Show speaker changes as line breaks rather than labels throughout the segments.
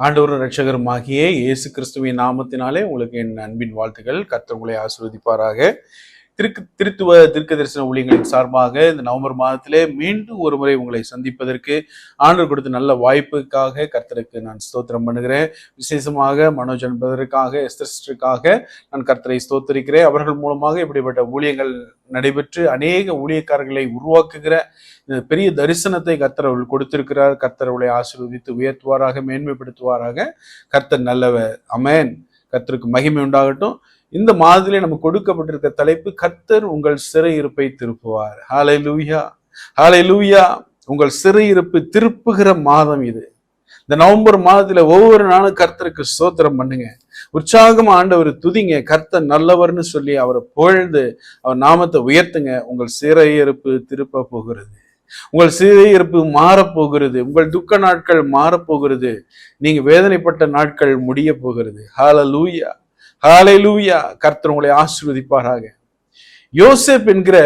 ஆண்டவரும் இரட்சகருமாகிய இயேசு கிறிஸ்துவின் நாமத்தினாலே உங்களுக்கு என் அன்பின் வாழ்த்துக்கள். கர்த்தர் உங்களை ஆசீர்வதிப்பாராக. திருத்துவ தீர்க்க தரிசன ஊழியங்களின் சார்பாக இந்த நவம்பர் மாதத்திலே மீண்டும் ஒரு முறை உங்களை சந்திப்பதற்கு ஆண்டவர் கொடுத்த நல்ல வாய்ப்புக்காக கர்த்தருக்கு நான் ஸ்தோத்திரம் பண்ணுகிறேன். விசேஷமாக மனோஜ் என்பதற்காக, எஸ்தருக்காக நான் கர்த்தரை ஸ்தோத்தரிக்கிறேன். அவர்கள் மூலமாக இப்படிப்பட்ட ஊழியங்கள் நடைபெற்று அநேக ஊழியக்காரர்களை உருவாக்குகிற இந்த பெரிய தரிசனத்தை கர்த்தர் அவர்கள் கொடுத்திருக்கிறார். கர்த்தர் அவர்களை ஆசீர்வதித்து உயர்த்துவாராக, மேன்மைப்படுத்துவாராக. கர்த்தர் நல்லவர். ஆமென். கர்த்தருக்கு மகிமை உண்டாகட்டும். இந்த மாதத்திலே நமக்கு கொடுக்கப்பட்டிருக்க தலைப்பு, கர்த்தர் உங்கள் சிறையிருப்பை திருப்புவார். ஹல்லேலூயா, ஹல்லேலூயா. உங்கள் சிறையிருப்பு திருப்புகிற மாதம் இது. இந்த நவம்பர் மாதத்துல ஒவ்வொரு நாளும் கர்த்தருக்கு ஸ்தோத்திரம் பண்ணுங்க, உற்சாகமா ஆண்டவர் துதிங்க, கர்த்தர் நல்லவர்னு சொல்லி அவரை புகழ்ந்து அவர் நாமத்தை உயர்த்துங்க. உங்கள் சிறையிருப்பு திருப்ப போகிறது, உங்கள் சிறையிருப்பு மாறப்போகிறது, உங்கள் துக்க நாட்கள் மாறப்போகிறது, நீங்க வேதனைப்பட்ட நாட்கள் முடிய போகிறது. ஹல்லேலூயா, ஹல்லேலூயா. கர்த்தர் உங்களை ஆசீர்வதிப்பாராக. யோசேப் என்கிற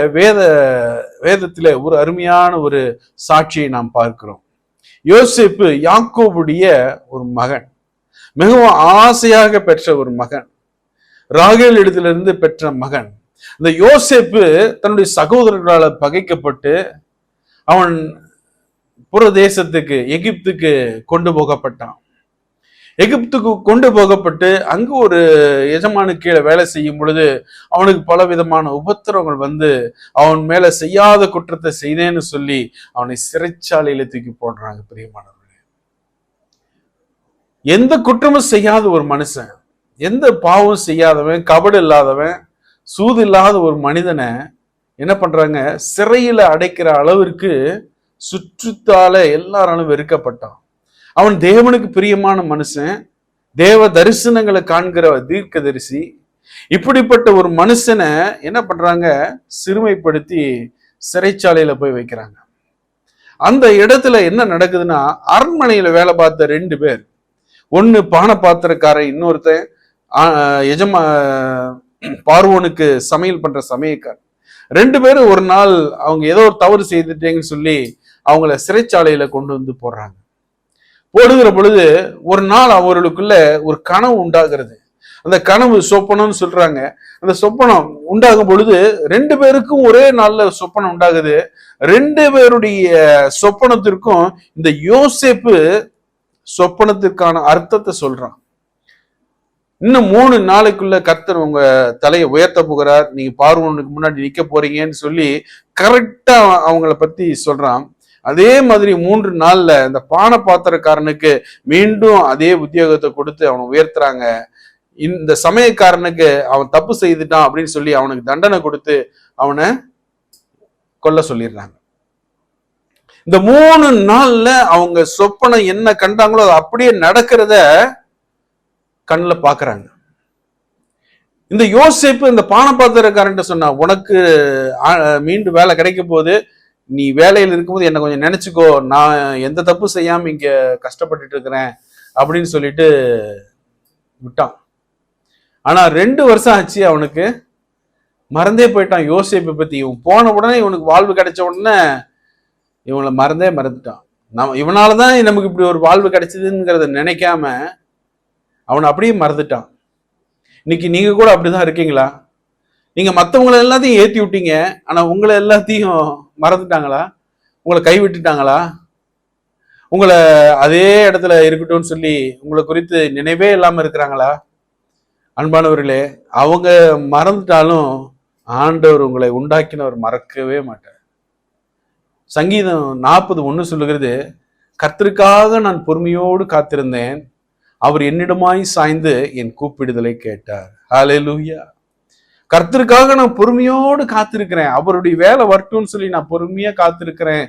வேதத்திலே ஒரு அருமையான ஒரு சாட்சியை நாம் பார்க்கிறோம். யோசேப்பு யாக்கோபுடைய ஒரு மகன், மிகவும் ஆசையாக பெற்ற ஒரு மகன், ராகேல் இடத்திலிருந்து பெற்ற மகன். இந்த யோசேப்பு தன்னுடைய சகோதரர்களால் பகைக்கப்பட்டு அவன் புற தேசத்துக்கு, எகிப்துக்கு கொண்டு போகப்பட்டான். எகிப்துக்கு கொண்டு போகப்பட்டு அங்கு ஒரு எஜமானு கீழே வேலை செய்யும் பொழுது அவனுக்கு பல விதமான உபத்திரவங்கள் வந்து அவன் மேல செய்யாத குற்றத்தை செய்தேன்னு சொல்லி அவனை சிறைச்சாலையில தூக்கி போடுறாங்க. பிரியமானவர்களே, எந்த குற்றமும் செய்யாத ஒரு மனுஷன், எந்த பாவம் செய்யாதவன், கபடு இல்லாதவன், சூது இல்லாத ஒரு மனிதனை என்ன பண்றாங்க, சிறையில அடைக்கிற அளவிற்கு சுற்றுத்தால எல்லாராலும் வெறுக்கப்பட்டான். அவன் தேவனுக்கு பிரியமான மனுஷன், தேவ தரிசனங்களை காண்கிற தீர்க்கதரிசி. இப்படிப்பட்ட ஒரு மனுஷனை என்ன பண்றாங்க, சிறுமைப்படுத்தி சிறைச்சாலையில போய் வைக்கிறாங்க. அந்த இடத்துல என்ன நடக்குதுன்னா, அரண்மனையில வேலை பார்த்த 2 பேர், ஒன்னு பானை பாத்திரக்காரன், இன்னொருத்தன் பார்வோனுக்கு சமையல் பண்ற சமயக்காரன். 2 பேரும் ஒரு நாள் அவங்க ஏதோ ஒரு தவறு செய்துட்டேங்கன்னு சொல்லி அவங்கள சிறைச்சாலையில கொண்டு வந்து போடுறாங்க. போடுகிற பொழுது ஒரு நாள் அவர்களுக்குள்ள ஒரு கனவு உண்டாகிறது. அந்த கனவு சொப்பனம்னு சொல்றாங்க. அந்த சொப்பனம் உண்டாகும் பொழுது 2 பேருக்கும் ஒரே நாள்ல சொப்பனம் உண்டாகுது. 2 பேருடைய சொப்பனத்திற்கும் இந்த யோசேப்பு சொப்பனத்திற்கான அர்த்தத்தை சொல்றான். இன்னும் 3 நாளைக்குள்ள கர்த்தர் உங்க தலையை உயர்த்த போகிறார், நீங்க பார்வோனுக்கு முன்னாடி நிக்க போறீங்கன்னு சொல்லி கரெக்டா அவங்கள பத்தி சொல்றான். அதே மாதிரி 3 நாள்ல இந்த பானை பாத்திரக்காரனுக்கு மீண்டும் அதே உத்தியோகத்தை கொடுத்து அவனை உயர்த்துறாங்க. இந்த சமயக்காரனுக்கு அவன் தப்பு செய்துட்டான் அப்படின்னு சொல்லி அவனுக்கு தண்டனை கொடுத்து அவனை கொல்ல சொல்லிடுறாங்க. இந்த 3 நாள்ல அவங்க சொப்பனம் என்ன கண்டாங்களோ அது அப்படியே நடக்கிறத கண்ணுல பாக்குறாங்க. இந்த யோசேப்பு இந்த பானை பாத்திரக்காரன் சொன்னா, உனக்கு மீண்டும் வேலை கிடைக்க போகுது, நீ வேலையில் இருக்கும்போது என்ன கொஞ்சம் நினைச்சுக்கோ, நான் எந்த தப்பு செய்யாம இங்க கஷ்டப்பட்டுட்டு இருக்கிறேன் அப்படின்னு சொல்லிட்டு விட்டான். ஆனா 2 வருஷம் ஆச்சு, அவனுக்கு மறந்தே போயிட்டான் யோசேப்பை பத்தி. இவன் போன உடனே இவனுக்கு வாழ்வு கிடைச்ச உடனே இவனை மறந்துட்டான். இவனாலதான் நமக்கு இப்படி ஒரு வாழ்வு கிடைச்சதுங்கிறத நினைக்காம அவனை அப்படியே மறந்துட்டான். இன்னைக்கு நீங்க கூட அப்படிதான் இருக்கீங்களா? நீங்க மற்றவங்களை எல்லாத்தையும் ஏத்தி விட்டீங்க, ஆனா உங்களை எல்லாத்தையும் மறந்துட்டாங்களா? உங்களை கைவிட்டுட்டாங்களா? உங்களை அதே இடத்துல இருக்கட்டும்னு சொல்லி உங்களை குறித்து நினைவே இல்லாம இருக்கிறாங்களா? அன்பானவர்களே, அவங்க மறந்துட்டாலும் ஆண்டவர் உங்களை உண்டாக்கினவர் மறக்கவே மாட்டார். சங்கீதம் 40:1 சொல்லுகிறது, கர்த்தருக்காக நான் பொறுமையோடு காத்திருந்தேன், அவர் என்னிடமாய் சாய்ந்து என் கூப்பிடுதலை கேட்டார். ஹல்லேலூயா. கர்த்தருக்காக நான் பொறுமையோடு காத்திருக்கிறேன், அவருடைய வேலை வரட்டும்னு சொல்லி நான் பொறுமையா காத்திருக்கிறேன்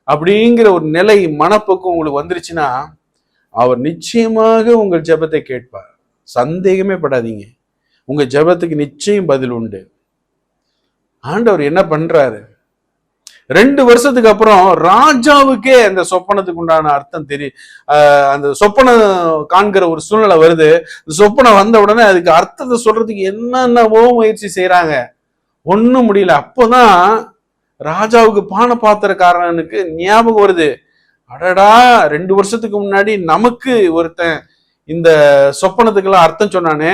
அப்படிங்கிற ஒரு நிலை, மனப்போக்கம் உங்களுக்கு வந்துருச்சுன்னா அவர் நிச்சயமாக உங்கள் ஜெபத்தை கேட்பார். சந்தேகமே படாதீங்க, உங்க ஜெபத்துக்கு நிச்சயம் பதில் உண்டு. ஆண்டவர் என்ன பண்றாரு, 2 வருஷத்துக்கு அப்புறம் ராஜாவுக்கே அந்த சொப்பனத்துக்கு உண்டான அர்த்தம் அந்த சொப்பனம் காண்கிற ஒரு சூழ்நிலை வருது. சொப்பனம் வந்த உடனே அதுக்கு அர்த்தத்தை சொல்றதுக்கு என்னென்னவோ முயற்சி செய்யறாங்க, ஒன்னும் முடியல. அப்போதான் ராஜாவுக்கு பானை பாத்திரக்காரனுக்கு ஞாபகம் வருது, அடடா 2 வருஷத்துக்கு முன்னாடி நமக்கு ஒருத்தன் இந்த சொப்பனத்துக்கெல்லாம் அர்த்தம் சொன்னானே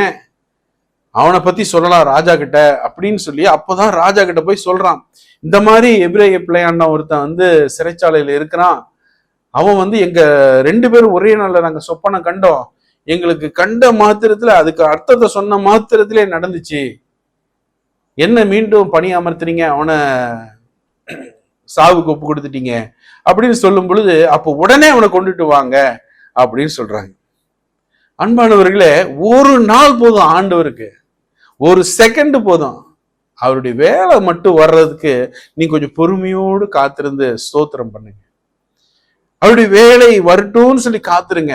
அவனை பத்தி சொல்லலாம் ராஜா கிட்ட அப்படின்னு சொல்லி அப்போதான் ராஜா கிட்ட போய் சொல்றான். இந்த மாதிரி எபிரேய பிள்ளையாண்ட ஒருத்தன் வந்து சிறைச்சாலையில இருக்கிறான். அவன் எங்க 2 பேரும் ஒரே நாள்ல நாங்க சொப்பனம் கண்டோம். எங்களுக்கு கண்ட மாத்திரத்துல அதுக்கு அர்த்தத்தை சொன்ன மாத்திரத்திலே நடந்துச்சு. என்ன மீண்டும் பணி அமர்த்துறீங்க, அவனை சாவுக்கு ஒப்பு கொடுத்துட்டீங்க அப்படின்னு சொல்லும் பொழுது அப்போ உடனே அவனை கொண்டுட்டு வாங்க அப்படின்னு சொல்றாங்க. அன்பானவர்களே, ஒரு நாள் போதும் ஆண்டவருக்கு, ஒரு செகண்ட் போதும். அவருடைய வேலை மட்டும் வர்றதுக்கு நீ கொஞ்சம் பொறுமையோடு காத்திருந்து ஸ்தோத்திரம் பண்ணுங்க. அவருடைய வேலை வரட்டும்னு சொல்லி காத்துருங்க.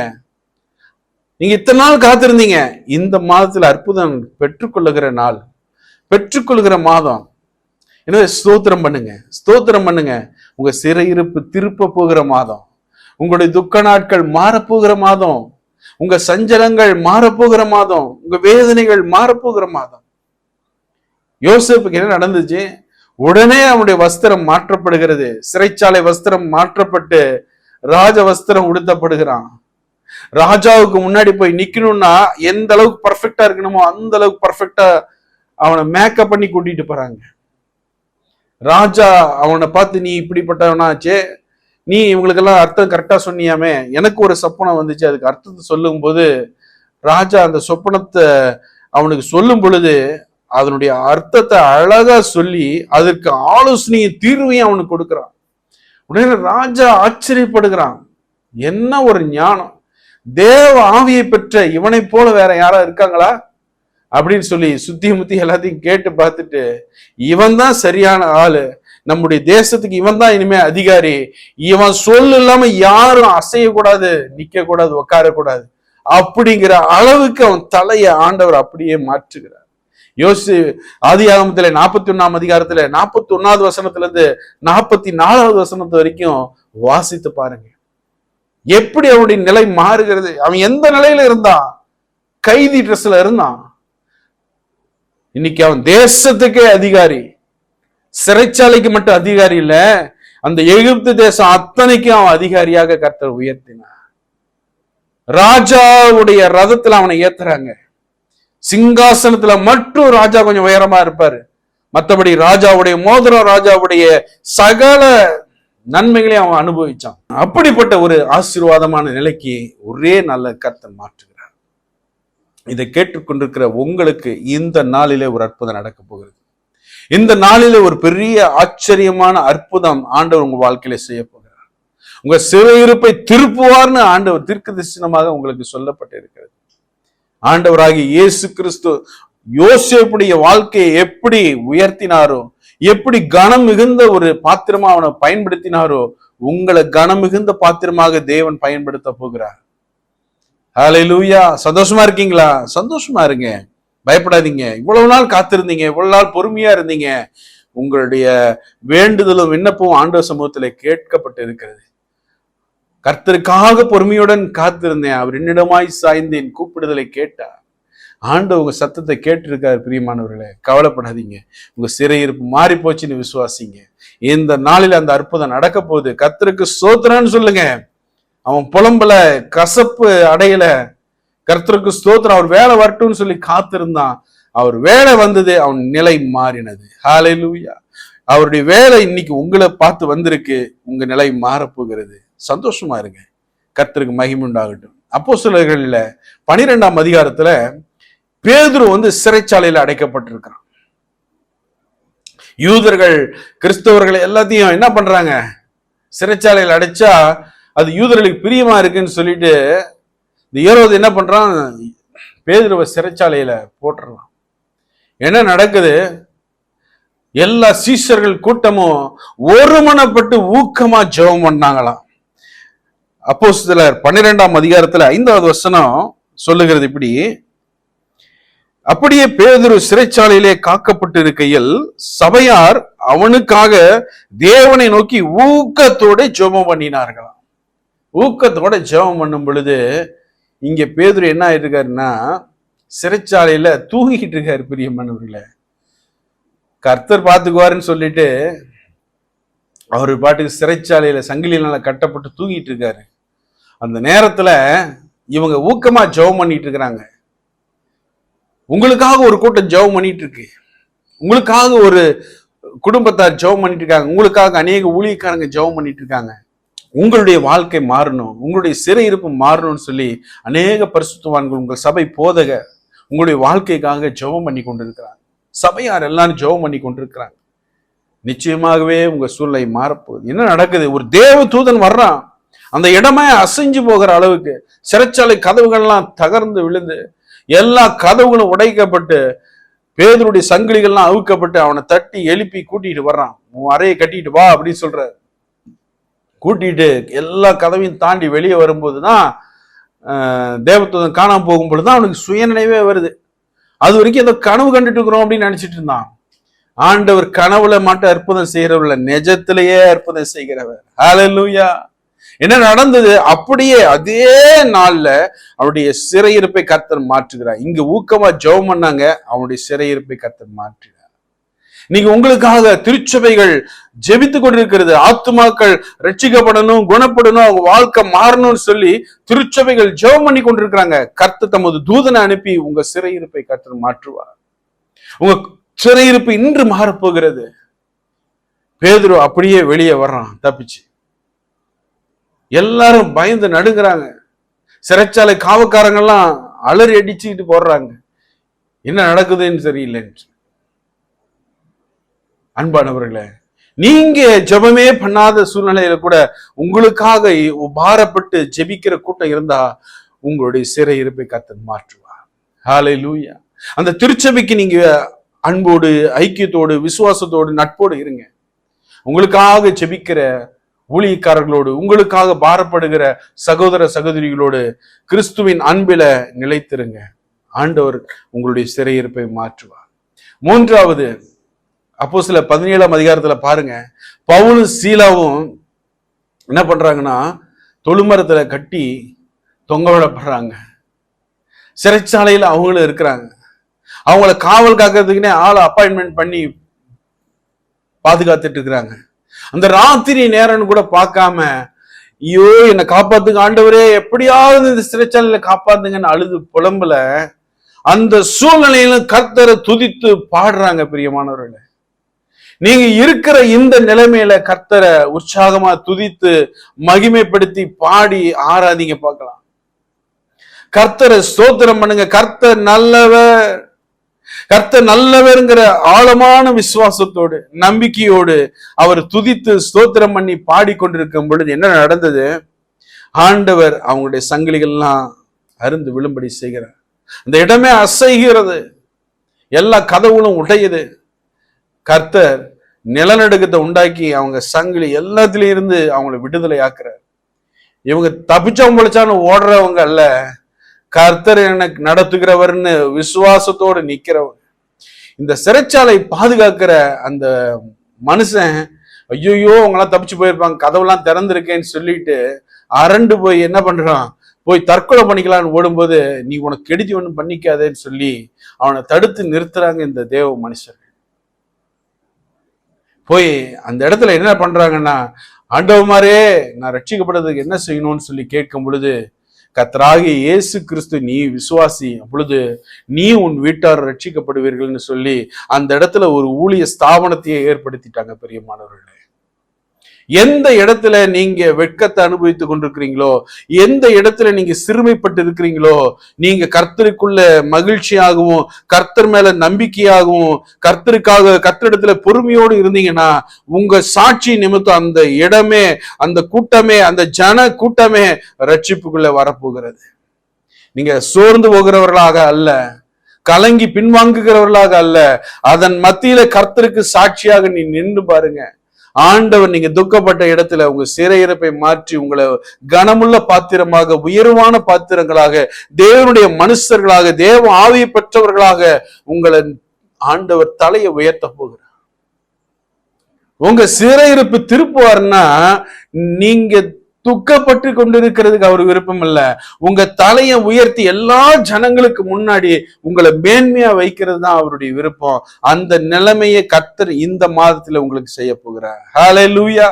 நீங்க இத்தனை நாள் காத்திருந்தீங்க, இந்த மாதத்துல அற்புதம் பெற்றுக்கொள்ளுகிற நாள், பெற்றுக்கொள்கிற மாதம். எனவே ஸ்தோத்திரம் பண்ணுங்க, ஸ்தோத்திரம் பண்ணுங்க. உங்க சிறையிருப்பு திருப்ப போகிற மாதம், உங்களுடைய துக்க நாட்கள் மாறப்போகிற மாதம், உங்க சஞ்சலங்கள் மாறப்போகிற மாதம், உங்க வேதனைகள் மாறப்போகிற மாதம். யோசேப்புக்கு என்ன நடந்துச்சு? உடனே அவனுடைய வஸ்திரம் மாற்றப்படுகிறது. சிறைச்சாலை வஸ்திரம் மாற்றப்பட்டு ராஜ வஸ்திரம் உடுத்தப்படுகிறான். ராஜாவுக்கு முன்னாடி போய் நிக்கணும்னா எந்த அளவுக்கு பர்ஃபெக்டா இருக்கணுமோ அந்த அளவுக்கு பர்ஃபெக்டா அவனை மேக்கப் பண்ணி கூட்டிட்டு போறாங்க. ராஜா அவனை பார்த்து, நீ இப்படிப்பட்டவனாச்சே, நீ இவங்களுக்கெல்லாம் அர்த்தம் கரெக்டா சொன்னியாமே, எனக்கு ஒரு சொப்பனம் வந்துச்சு, அதுக்கு அர்த்தத்தை சொல்லும் போது ராஜா அந்த சொப்பனத்தை அவனுக்கு சொல்லும் பொழுது அதனுடைய அர்த்தத்தை அழகா சொல்லி அதற்கு ஆலோசனையும் தீர்வையும் அவனுக்கு கொடுக்கிறான். உடனே ராஜா ஆச்சரியப்படுகிறான். என்ன ஒரு ஞானம்! தேவ ஆவியை பெற்ற இவனை போல வேற யாரா இருக்காங்களா அப்படின்னு சொல்லி சுத்தி முத்தி எல்லாத்தையும் கேட்டு பார்த்துட்டு, இவன் தான் சரியான ஆளு, நம்முடைய தேசத்துக்கு இவன் தான் இனிமே அதிகாரி, இவன் சொல் இல்லாம யாரும் அசையக்கூடாது, நிக்க கூடாது, உட்காரக்கூடாது அப்படிங்கிற அளவுக்கு அவன் தலையை ஆண்டவர் அப்படியே மாற்றுகிறார். ஆதியாகமத்துல 41ஆம் அதிகாரத்துல 41வது வசனத்துல இருந்து 44வது வசனத்து வரைக்கும் வாசித்து பாருங்க. எப்படி அவனுடைய நிலை மாறுகிறது. அவன் எந்த நிலையில இருந்தான்? கைதி ட்ரெஸ்ல இருந்தான். இன்னைக்கு அவன் தேசத்துக்கே அதிகாரி. சிறைச்சாலைக்கு மட்டும் அதிகாரி இல்ல, அந்த எகிப்து தேசம் அத்தனைக்கும் அவன் அதிகாரியாக கர்த்தர் உயர்த்தினார். ராஜாவுடைய ரதத்துல அவனை ஏத்துறாங்க. சிங்காசனத்துல மட்டும் ராஜா கொஞ்சம் உயரமா இருப்பாரு, மற்றபடி ராஜாவுடைய மோதிரம், ராஜாவுடைய சகல நன்மைகளையும் அவன் அனுபவிச்சான். அப்படிப்பட்ட ஒரு ஆசீர்வாதமான நிலைக்கு ஒரே நல்ல கர்த்தர் மாற்றுகிறார். இதை கேட்டுக்கொண்டிருக்கிற உங்களுக்கு இந்த நாளிலே ஒரு அற்புதம் நடக்க போகிறது. இந்த நாளிலே ஒரு பெரிய ஆச்சரியமான அற்புதம் ஆண்டவர் உங்க வாழ்க்கையில செய்ய போகிறார். உங்க சிறையிருப்பை திருப்புவார்னு ஆண்டவர் தீர்க்கதரிசனமாக உங்களுக்கு சொல்லப்பட்டிருக்கிறது. ஆண்டவராகிய இயேசு கிறிஸ்து யோசேப்புடைய வாழ்க்கையை எப்படி உயர்த்தினாரோ, எப்படி கனம் மிகுந்த ஒரு பாத்திரமா அவனை பயன்படுத்தினாரோ, உங்களை கனம் மிகுந்த பாத்திரமாக தேவன் பயன்படுத்த போகிறார். ஹல்லேலூயா! சந்தோஷமா இருக்கீங்களா? சந்தோஷமா இருங்க, பயப்படாதீங்க. இவ்வளவு நாள் காத்திருந்தீங்க, இவ்வளவு நாள் பொறுமையா இருந்தீங்க. உங்களுடைய வேண்டுதலும் விண்ணப்பம் ஆண்டவர் சமூகத்துல கேட்கப்பட்டு இருக்கிறது. கர்த்தருக்காக பொறுமையுடன் காத்திருந்தேன், அவர் என்னிடமாய் சாய்ந்தேன், கூப்பிடுதலை கேட்டார். ஆண்டவர் உங்க சத்தத்தை கேட்டிருக்காரு. பிரியமானவர்களே, கவலைப்படாதீங்க. உங்க சிறையிருப்பு மாறி போச்சுன்னு விசுவாசிங்க. இந்த நாளில் அந்த அற்புதம் நடக்க போகுது. கர்த்தருக்கு ஸ்தோத்திரம்னு சொல்லுங்க. அவன் புலம்பல, கசப்பு அடையல. கர்த்தருக்கு ஸ்தோத்திரம். அவர் வேலை வரட்டும்னு சொல்லி காத்திருந்தான். அவர் வேலை வந்தது, அவன் நிலை மாறினது. ஹல்லேலூயா! அவருடைய வேலை இன்னைக்கு உங்களை பார்த்து வந்திருக்கு. உங்க நிலை மாறப்போகிறது. சந்தோஷமா இருங்க. கர்த்தருக்கு மகிமை உண்டாகட்டும். அப்போஸ்தலர்களில் 12ஆம் அதிகாரத்துல பேதுரு சிறைச்சாலையில அடைக்கப்பட்டிருக்கிறான். யூதர்கள் கிறிஸ்தவர்கள் எல்லாத்தையும் என்ன பண்றாங்க? சிறைச்சாலையில் அடைச்சா அது யூதர்களுக்கு பிரியமா இருக்குன்னு சொல்லிட்டு இந்த ஏரோது என்ன பண்றான்? பேதுருவை சிறைச்சாலையில போட்டுடலாம். என்ன நடக்குது? எல்லா சீஷர்கள் கூட்டமும் ஒருமனப்பட்டு ஊக்கமா ஜெபம் பண்ணாங்களாம். அப்போஸ்தலர் 12ஆம் அதிகாரத்துல 5வது வசனம் சொல்லுகிறது இப்படி: அப்படியே பேதுரு சிறைச்சாலையிலே காக்கப்பட்டு இருக்கையில் சபையார் அவனுக்காக தேவனை நோக்கி ஊக்கத்தோட ஜெபம் பண்ணினார்களாம். ஊக்கத்தோட ஜெபம் பண்ணும் பொழுது இங்க பேதுரு என்ன ஆயிட்டு இருக்காருன்னா, சிறைச்சாலையில தூங்கிட்டு இருக்காரு. பிரியமானவர்களே, கர்த்தர் பார்த்துக்குவாருன்னு சொல்லிட்டு அவரு பாட்டுக்கு சிறைச்சாலையில சங்கிலினால கட்டப்பட்டு தூங்கிட்டு இருக்காரு. அந்த நேரத்துல இவங்க ஊக்கமா ஜெபம் பண்ணிட்டு இருக்கிறாங்க. உங்களுக்காக ஒரு கூட்டம் ஜெபம் பண்ணிட்டு இருக்கு, உங்களுக்காக ஒரு குடும்பத்தார் ஜெபம் பண்ணிட்டு இருக்காங்க, உங்களுக்காக அநேக ஊழியக்காரங்க ஜெபம் பண்ணிட்டு இருக்காங்க. உங்களுடைய வாழ்க்கை மாறணும், உங்களுடைய சிறையிருப்பு மாறணும்னு சொல்லி அநேக பரிசுத்தவான்கள், உங்கள் சபை போதக உங்களுடைய வாழ்க்கைக்காக ஜெபம் பண்ணி கொண்டிருக்கிறாங்க. சபையார் எல்லாரும் ஜெபம் பண்ணி கொண்டிருக்கிறாங்க. நிச்சயமாகவே உங்க சூழ்நிலை மாறப்போகுது. என்ன நடக்குது? ஒரு தேவ தூதன் வர்றான், அந்த இடமே அசைஞ்சு போகிற அளவுக்கு சிறைச்சாலை கதவுகள்லாம் தகர்ந்து விழுந்து எல்லா கதவுகளும் உடைக்கப்பட்டு பேதுருடைய சங்கிலிகள்லாம் அவுக்கப்பட்டு அவனை தட்டி எழுப்பி கூட்டிட்டு வர்றான். உன் அறையை கட்டிட்டு வா அப்படின்னு சொல்ற. கூட்டிட்டு எல்லா கதவையும் தாண்டி வெளியே வரும்போதுதான் தேவதூதன் காணாம போகும் பொழுதுதான் அவனுக்கு சுயநினைவே வருது. அது வரைக்கும் ஏதோ கனவு கண்டுட்டு இருக்கிறோம் அப்படின்னு நினைச்சிட்டு இருந்தான். ஆண்டவர் கனவுல மட்டும் அற்புதம் செய்யறவர், நிஜத்திலேயே அற்புதம் செய்கிறவர். ஹல்லேலூயா. என்ன நடந்தது? அப்படியே அதே நாள்ல அவருடைய சிறையிருப்பை கர்த்தர் மாற்றுகிறார். இங்க ஊக்கமா ஜெபம் பண்ணாங்க, அவனுடைய சிறையிருப்பை கர்த்தர் மாற்றுகிறார். நீங்க உங்களுக்காக திருச்சபைகள் ஜெபித்து கொண்டிருக்கிறது. ஆத்துமாக்கள் ரட்சிக்கப்படணும், குணப்படணும், அவங்க வாழ்க்கை மாறணும்னு சொல்லி திருச்சபைகள் ஜெபம் பண்ணி கொண்டிருக்கிறாங்க. கர்த்தர் தமது தூதனை அனுப்பி உங்க சிறையிருப்பை கர்த்தர் மாற்றுவார். உங்க சிறையிருப்பு இன்று மாறப்போகிறது. பேதுரு அப்படியே வெளியே வர்றான் தப்பிச்சு. எல்லாரும் பயந்து நடுங்கிறாங்க. சிறைச்சாலை காவக்காரங்கெல்லாம் அலறி அடிச்சுக்கிட்டு போடுறாங்க, என்ன நடக்குதுன்னு தெரியலன்னு. அன்பானவர்களே, நீங்க ஜெபமே பண்ணாத சூழ்நிலையில கூட உங்களுக்காக உபாரப்பட்டு ஜெபிக்கிற கூட்டம் இருந்தா உங்களுடைய சிறையிருப்பை கர்த்தர் மாற்றுவார். ஹல்லேலூயா. அந்த திருச்சபைக்கு நீங்க அன்போடு, ஐக்கியத்தோடு, விசுவாசத்தோடு, நட்போடு இருங்க. உங்களுக்காக ஜெபிக்கிற ஊழியக்காரர்களோடு, உங்களுக்காக பாரப்படுகிற சகோதர சகோதரிகளோடு கிறிஸ்துவின் அன்பில நிலைத்திருங்க. ஆண்டவர் உங்களுடைய சிறையிருப்பை மாற்றுவார். மூன்றாவது, அப்போஸ்தலர் 17ஆம் அதிகாரத்துல பாருங்க, பவுலும் சீலாவும் என்ன பண்றாங்கன்னா தொழுமரத்துல கட்டி தொங்க விடப்படுறாங்க. சிறைச்சாலையில அவங்களும் இருக்கிறாங்க. அவங்கள காவல் காக்கிறதுக்குன்னே ஆளை அப்பாயின்மெண்ட் பண்ணி பாதுகாத்துட்டு இருக்கிறாங்க. அந்த ராத்திரி நேரம்னு கூட பார்க்காம, ஐயோ என்னை காப்பாத்துங்க ஆண்டவரே, எப்படியாவது இந்த சிறைச்சாலையில காப்பாத்துங்கன்னு அழுது புலம்புல அந்த சூழ்நிலையிலும் கர்த்தரை துதித்து பாடுறாங்க. பிரியமானவர்களே, நீங்க இருக்கிற இந்த நிலைமையில கர்த்தரை உற்சாகமா துதித்து மகிமைப்படுத்தி பாடி ஆராதிங்க பார்க்கலாம். கர்த்தரை ஸ்தோத்திரம் பண்ணுங்க. கர்த்தர் நல்லவர், கர்த்தர் நல்லவர்ங்கிற ஆழமான விசுவாசத்தோடு, நம்பிக்கையோடு அவர் துதித்து ஸ்தோத்திரம் பண்ணி பாடிக்கொண்டிருக்கும் பொழுது என்ன நடந்தது? ஆண்டவர் அவங்களுடைய சங்கிலிகள்லாம் அருந்து விழும்படி செய்கிறார். அந்த இடமே அசைகிறது, எல்லா கதவுகளும் உடையுது. கர்த்தர் நிலநடுக்கத்தை உண்டாக்கி அவங்க சங்கிலி எல்லாத்திலும் இருந்து அவங்களை விடுதலை ஆக்குறார். இவங்க தப்பிச்சவங்க பொழைச்சான்னு ஓடுறவங்க அல்ல, கர்த்தர் எனக்கு நடத்துகிறவர்னு விசுவாசத்தோடு நிக்கிறவங்க. இந்த சிறைச்சாலை பாதுகாக்கிற அந்த மனுஷன், ஐயோயோ அவங்களாம் தப்பிச்சு போயிருப்பாங்க, கதவுலாம் திறந்திருக்கேன்னு சொல்லிட்டு அரண்டு போய் என்ன பண்றான், போய் தற்கொலை பண்ணிக்கலான்னு ஓடும்போது, நீ உனக்கு கெடுதி ஒன்றும் பண்ணிக்காதேன்னு சொல்லி அவனை தடுத்து நிறுத்துறாங்க இந்த தேவ மனுஷர். போய் அந்த இடத்துல என்ன பண்றாங்கன்னா, ஆண்டவமாரே நான் ரட்சிக்கப்படுறதுக்கு என்ன செய்யணும்னு சொல்லி கேட்கும் பொழுது, கர்த்தராகிய இயேசு கிறிஸ்து நீ விசுவாசி, அப்பொழுது நீ உன் வீட்டார் ரட்சிக்கப்படுவீர்கள்னு சொல்லி அந்த இடத்துல ஒரு ஊழிய ஸ்தாபனத்தையே ஏற்படுத்திட்டாங்க. பெரியமானவர்களே, எந்த இடத்துல நீங்க வெட்கத்தை அனுபவித்துக் கொண்டிருக்கிறீங்களோ, எந்த இடத்துல நீங்க சிறுமைப்பட்டு இருக்கிறீங்களோ, நீங்க கர்த்தருக்குள்ள மகிழ்ச்சியாகவும் கர்த்தர் மேல நம்பிக்கையாகவும் கர்த்தரிடத்துல பொறுமையோடு இருந்தீங்கன்னா உங்க சாட்சி நிமித்தம் அந்த இடமே, அந்த கூட்டமே, அந்த ஜன கூட்டமே ரட்சிப்புக்குள்ள வரப்போகிறது. நீங்க சோர்ந்து போகிறவர்களாக அல்ல, கலங்கி பின்வாங்குகிறவர்களாக அல்ல, அதன் மத்தியில கர்த்தருக்கு சாட்சியாக நீ நின்று பாருங்க. ஆண்டவர் நீங்க துக்கப்பட்ட இடத்துல உங்க சிறையிருப்பை மாற்றி உங்களை கனமுள்ள பாத்திரமாக, உயர்வான பாத்திரங்களாக, தேவனுடைய மனுஷர்களாக, தேவ ஆவியை பெற்றவர்களாக உங்களை ஆண்டவர் தலையை உயர்த்த போகிறார். உங்க சிறையிருப்பு திருப்புவார்னா நீங்க துக்கப்பட்டு கொண்டிருக்கிறதுக்கு அவர் விருப்பம் இல்ல, உங்க தலையை உயர்த்தி எல்லா ஜனங்களுக்கு முன்னாடி உங்களை மேன்மையா வைக்கிறது தான் அவருடைய விருப்பம். அந்த நிலைமையை கர்த்தர் இந்த மாதத்துல உங்களுக்கு செய்ய போகிறார். ஹல்லேலூயா,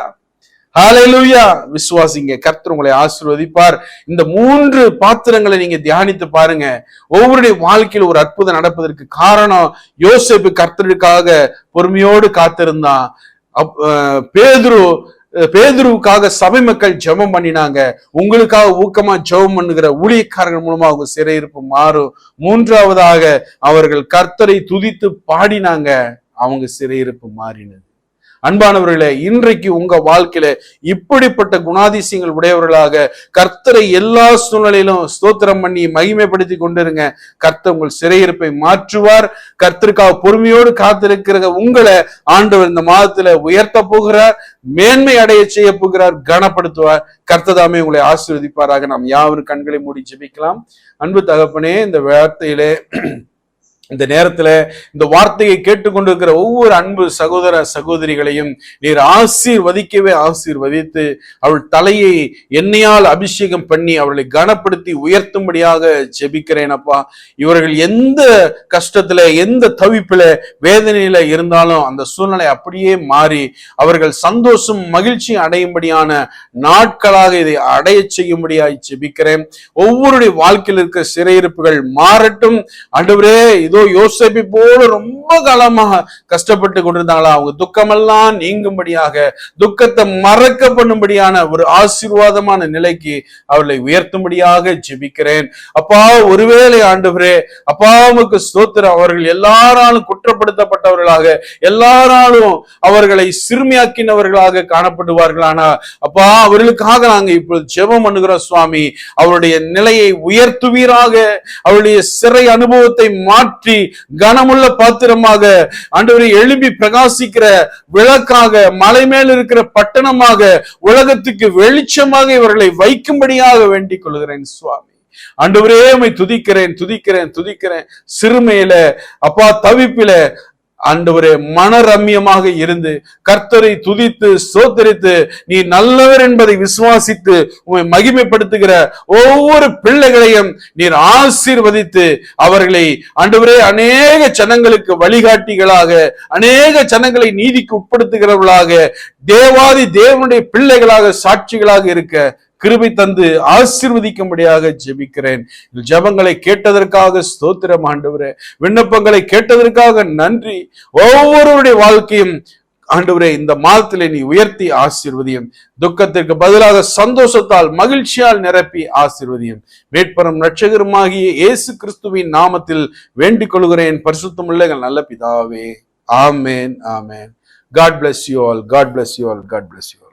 ஹல்லேலூயா. விசுவாசிங்க, கர்த்தர் உங்களை ஆசீர்வதிப்பார். இந்த 3 பாத்திரங்களை நீங்க தியானித்து பாருங்க. ஒவ்வொருடைய வாழ்க்கையில் ஒரு அற்புதம் நடப்பதற்கு காரணம், யோசேப்பு கர்த்தருக்காக பொறுமையோடு காத்திருந்தான். பேதுருவுக்காக சபை மக்கள் ஜெபம் பண்ணினாங்க. உங்களுக்காக ஊக்கமா ஜெபம் பண்ணுகிற ஊழியக்காரர்கள் மூலமா அவங்க சிறையிருப்பு மாறும். 3வதாக அவர்கள் கர்த்தரை துதித்து பாடினாங்க, அவங்க சிறையிருப்பு மாறினது. அன்பானவர்களே, இன்றைக்கு உங்க வாழ்க்கையில இப்படிப்பட்ட குணாதிசயங்கள் உடையவர்களாக கர்த்தரை எல்லா சூழ்நிலையிலும் ஸ்தோத்திரம் பண்ணி மகிமைப்படுத்தி கொண்டிருங்க. கர்த்தர் உங்கள் சிறையிருப்பை மாற்றுவார். கர்த்தருக்காக பொறுமையோடு காத்திருக்கிற உங்களை ஆண்டவர் இந்த மாதத்துல உயர்த்த போகிறார், மேன்மை அடைய செய்ய போகிறார், கனப்படுத்துவார். கர்த்ததாமே உங்களை ஆசீர்வதிப்பாராக. நாம் யாவரும் கண்களை மூடி ஜெபிக்கலாம். அன்பு தகப்பனே, இந்த வார்த்தையிலே இந்த நேரத்துல இந்த வார்த்தையை கேட்டுக்கொண்டிருக்கிற ஒவ்வொரு அன்பு சகோதர சகோதரிகளையும் நீர் ஆசீர்வதித்து அவள் தலையை எண்ணெயால் அபிஷேகம் பண்ணி அவர்களை கனப்படுத்தி உயர்த்தும்படியாக ஜெபிக்கிறேன் அப்பா. இவர்கள் எந்த கஷ்டத்துல, எந்த தவிப்புல, வேதனையில இருந்தாலும் அந்த சூழ்நிலை அப்படியே மாறி அவர்கள் சந்தோஷம் மகிழ்ச்சி அடையும்படியான நாட்களாக இதை அடைய செய்யும்படியாய் ஜெபிக்கிறேன். ஒவ்வொருடைய வாழ்க்கையில் இருக்கிற சிறையிருப்புகள் மாறட்டும். ஆண்டவரே, யோசேப்பை போல ரொம்ப காலமாக கஷ்டப்பட்டு கொண்டிருந்தாங்களா, அவங்க துக்கமெல்லாம் நீங்கும்படியாக, துக்கத்தை மறக்க பண்ணும்படியான ஒரு ஆசீர்வாதமான நிலைக்கு அவர்களை உயர்த்தும்படியாக ஜெபிக்கிறேன் அப்பா. ஒருவேளை ஆண்டவரே அப்பா உமக்கு ஸ்தோத்திரம், அவர்கள் எல்லாராலும் குற்றப்படுத்தப்பட்டவர்களாக, எல்லாராலும் அவர்களை சிறுமியாக்கினவர்களாக காணப்படுவார்களானா அப்பா, அவர்களுக்காக நாங்க இப்பொழுது ஜெபம் பண்ணுகிறோம் சுவாமி. அவருடைய நிலையை உயர்த்துவீராக. அவருடைய சிறை அனுபவத்தை மாற்றி கனமுள்ள பாத்திரமாக ஆண்டவரை எழுப்பி பிரகாசிக்கிற விளக்காக, மலை மேல் இருக்கிற பட்டணமாக, உலகத்துக்கு வெளிச்சமாக இவர்களை வைக்கும்படியாக வேண்டிக் கொள்கிறேன் சுவாமி. ஆண்டவரே, உம்மை துதிக்கிறேன். சிறுமையில அப்பா, தவிப்பில ஆண்டவரே மனரம்யமாக இருந்து கர்த்தரை துதித்து ஸ்தோத்திரித்து நீ நல்லவர் என்பதை விசுவாசித்து உம்மை மகிமைப்படுத்துகிற ஒவ்வொரு பிள்ளைகளையும் நீர் ஆசீர்வதித்து அவர்களை ஆண்டவரே அநேக ஜனங்களுக்கு வழிகாட்டிகளாக, அநேக ஜனங்களை நீதிக்கு உட்படுத்துகிறவர்களாக, தேவாதி தேவனுடைய பிள்ளைகளாக, சாட்சிகளாக இருக்க கிருபை தந்து ஆசீர்வதிக்கும்படியாக ஜெபிக்கிறேன். ஜெபங்களை கேட்டதற்காக ஸ்தோத்திரம் ஆண்டவரே. விண்ணப்பங்களை கேட்டதற்காக நன்றி. ஒவ்வொருவருடைய வாழ்க்கையும் ஆண்டவரே இந்த மாதத்திலே நீ உயர்த்தி ஆசீர்வதியும். துக்கத்திற்கு பதிலாக சந்தோஷத்தால் மகிழ்ச்சியால் நிரப்பி ஆசீர்வதியும். மீட்பரும் இரட்சகருமாகிய இயேசு கிறிஸ்துவின் நாமத்தில் வேண்டிக் கொள்கிறேன் பரிசுத்தமுள்ள நல்ல பிதாவே. ஆமென், ஆமென். God bless you all. God bless you all. God bless you all.